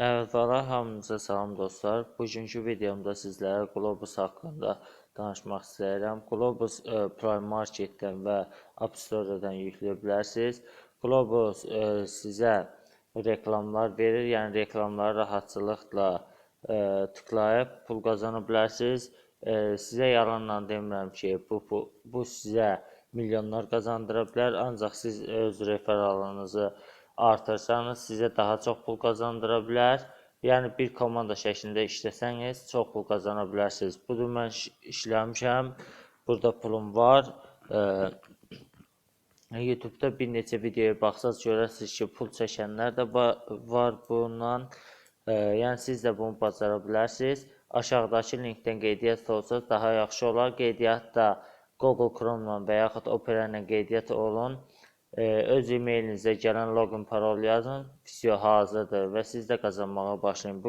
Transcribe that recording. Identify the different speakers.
Speaker 1: Əvvəla hamınıza salam dostlar. Bugünkü videomda sizlərə Qlobus haqqında danışmaq istəyirəm. Qlobus Prime Marketdən və App Store-dan yükləyə bilərsiniz. Qlobus sizə reklamlar verir, yəni reklamları rahatçılıqla tıklayıb pul qazana bilərsiniz. Sizə yalanla demirəm ki, bu sizə milyonlar qazandıra bilər, ancaq siz öz referalınızı artırsanız sizə daha çox pul qazandıra bilər. Yəni bir komanda şəklində işləsəniz çox pul qazana bilərsiniz. Budur, mən işləmişəm. Burada pulum var. YouTube-da bir neçə videoya baxsaz görərsiniz ki, pul çəkənlər də var bundan. Yəni siz də bunu bacara bilərsiniz. Aşağıdakı linkdən qeydiyyat olsanız daha yaxşı olar. Qeydiyyatda Google Chrome-la və yaxud Opera ilə qeydiyyat olun. Öz e-mailinizə gələn login parol yazın, video hazırdır və siz də qazanmağa başlayın.